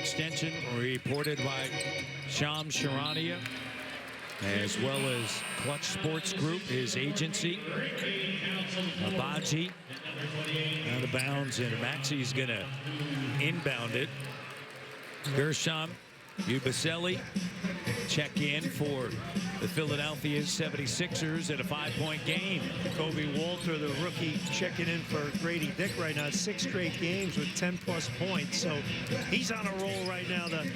extension reported by Shams Charania, as well as Clutch Sports Group, his agency. Abaji out of bounds, and Maxi's going to inbound it. Gershon Yabusele check in for the Philadelphia 76ers at a 5-point game. Kobe Walter, the rookie, checking in for Grady Dick right now. 6 straight games with 10-plus points. So he's on a roll right now, the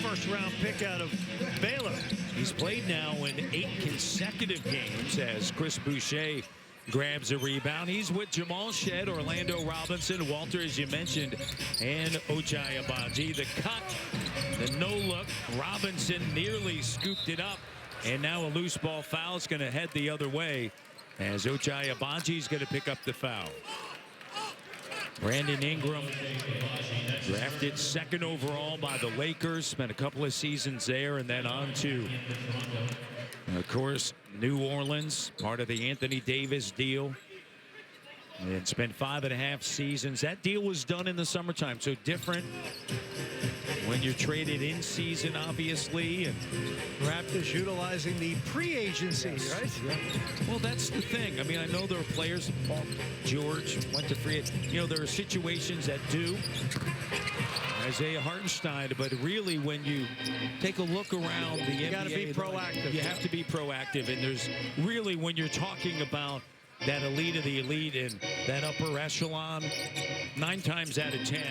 first-round pick out of Baylor. He's played now in 8 consecutive games as Chris Boucher grabs a rebound. He's with Jamal Shead, Orlando Robinson, Walter, as you mentioned, and Ochai Agbaji. The cut, the no-look. Robinson nearly scooped it up. And now a loose ball foul is going to head the other way as Ochai Agbaji is going to pick up the foul. Brandon Ingram, drafted 2nd overall by the Lakers, spent a couple of seasons there, and then on to, of course, New Orleans, part of the Anthony Davis deal, and spent 5.5 seasons. That deal was done in the summertime, so different when you're traded in season, obviously. And Raptors utilizing the pre-agency, right? Yeah. Well, that's the thing. I mean, I know there are players. Paul George went to free. You know, there are situations that do. Isaiah Hartenstein, but really, when you take a look around the NBA, you got to be proactive. You have to be proactive, and there's really, when you're talking about that elite of the elite and that upper echelon, 9 times out of 10.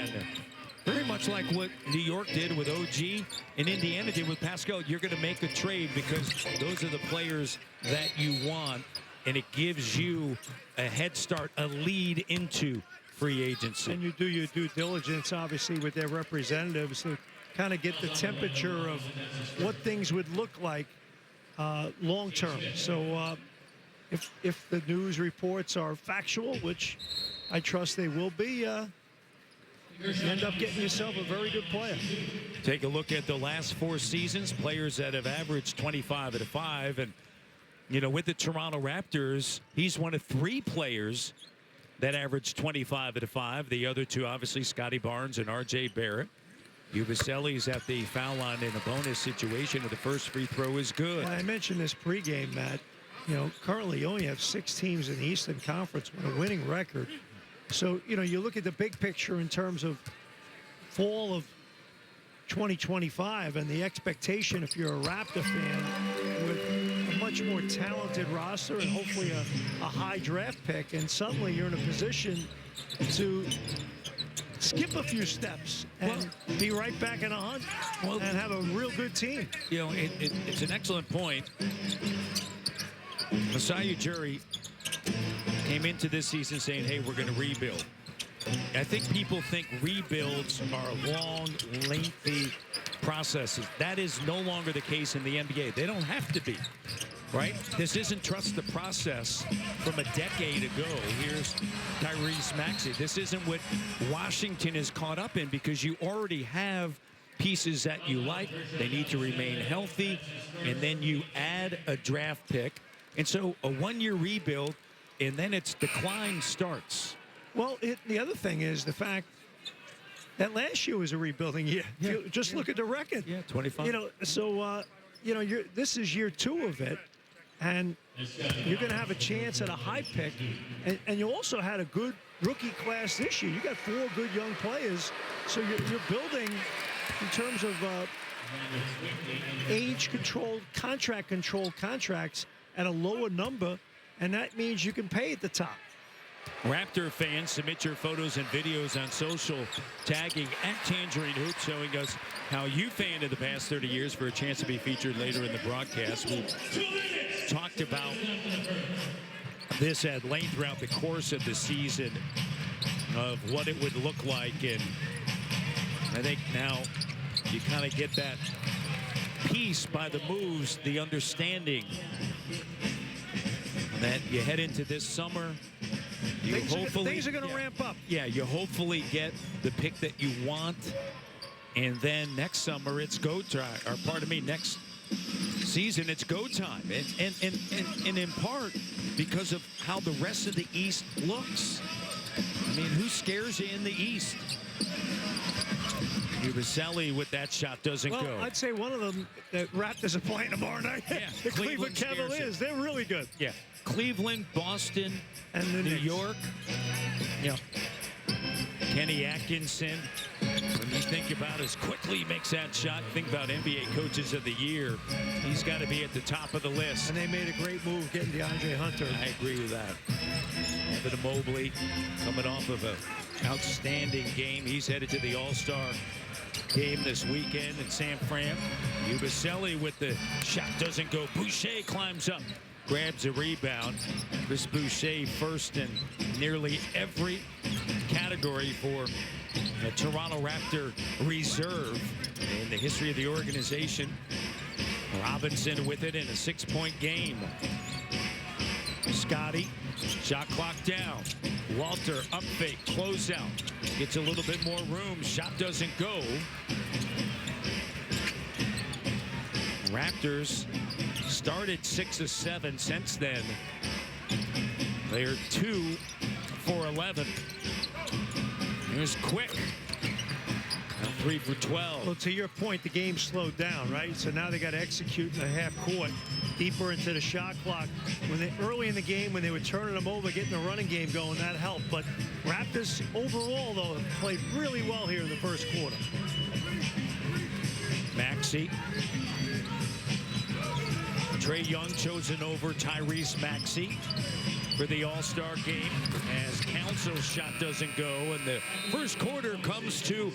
Very much like what New York did with OG and Indiana did with Pascal. You're going to make a trade because those are the players that you want, and it gives you a head start, a lead into free agency. And you do your due diligence, obviously, with their representatives to kind of get the temperature of what things would look like long term. So if the news reports are factual, which I trust they will be, you end up getting yourself a very good player. Take a look at the last 4 seasons, players that have averaged 25 at a 5. And, you know, with the Toronto Raptors, he's one of 3 players that averaged 25 at a 5. The other 2, obviously, Scotty Barnes and R.J. Barrett. Yabusele's at the foul line in a bonus situation, and the first free throw is good. Well, I mentioned this pregame, Matt. You know, currently you only have 6 teams in the Eastern Conference with a winning record. So, you know, you look at the big picture in terms of fall of 2025 and the expectation, if you're a Raptor fan, with a much more talented roster and hopefully a high draft pick, and suddenly you're in a position to skip a few steps and be right back in a hunt and have a real good team. You know, it's an excellent point. Masai Ujiri came into this season saying, hey, we're going to rebuild. I think people think rebuilds are long, lengthy processes. That is no longer the case in the NBA. They don't have to be, right? This isn't trust the process from a decade ago. Here's Tyrese Maxey. This isn't what Washington is caught up in, because you already have pieces that you like. They need to remain healthy, and then you add a draft pick. And so a 1-year rebuild, and then its decline starts. Well, the other thing is the fact that last year was a rebuilding year. Yeah. Just look at the record. Yeah, 25. You know, so, you know, this is year 2 of it, and you're going to have a chance at a high pick. And you also had a good rookie class this year. You got 4 good young players, so you're building in terms of age-controlled, contract-controlled contracts at a lower number, and that means you can pay at the top. Raptor fans, submit your photos and videos on social, tagging @Tangerine Hoops, showing us how you fanned in the past 30 years for a chance to be featured later in the broadcast. We talked about this at length throughout the course of the season of what it would look like, and I think now you kind of get that piece by the moves, the understanding that you head into this summer. Things are going to ramp up. Yeah, you hopefully get the pick that you want, and then next summer it's go time. Or pardon me, next season it's go time. And in part because of how the rest of the East looks. I mean, who scares you in the East? Ubaselli with that shot doesn't Well, go. I'd say one of them, the Raptors are playing tomorrow night. Yeah, the Cleveland Cleveland scares Cavaliers. They're really good. Yeah, Cleveland, Boston, And the New Knicks. York. Yeah. Kenny Atkinson. When you think about as quickly he makes that shot, think about NBA Coaches of the Year. He's got to be at the top of the list. And they made a great move getting DeAndre Hunter. I agree with that. Evan Mobley coming off of an outstanding game. He's headed to the All-Star game this weekend in San Fran. Ubaselli with the shot doesn't go. Boucher climbs up, grabs a rebound. Chris Boucher first in nearly every category for a Toronto Raptor reserve in the history of the organization. Robinson with it in a 6-point game. Scotty, shot clock down. Walter, up fake, closeout. Gets a little bit more room. Shot doesn't go. Raptors started 6 of 7 since then. They're 2 for 11. Here's Quick. 3 for 12. Well, to your point, the game slowed down, right? So now they got to execute in the half court, deeper into the shot clock. Early in the game, when they were turning them over, getting the running game going, that helped. But Raptors overall, though, have played really well here in the first quarter. Maxey. Trae Young chosen over Tyrese Maxey for the All-Star game as Council's shot doesn't go, and the first quarter comes to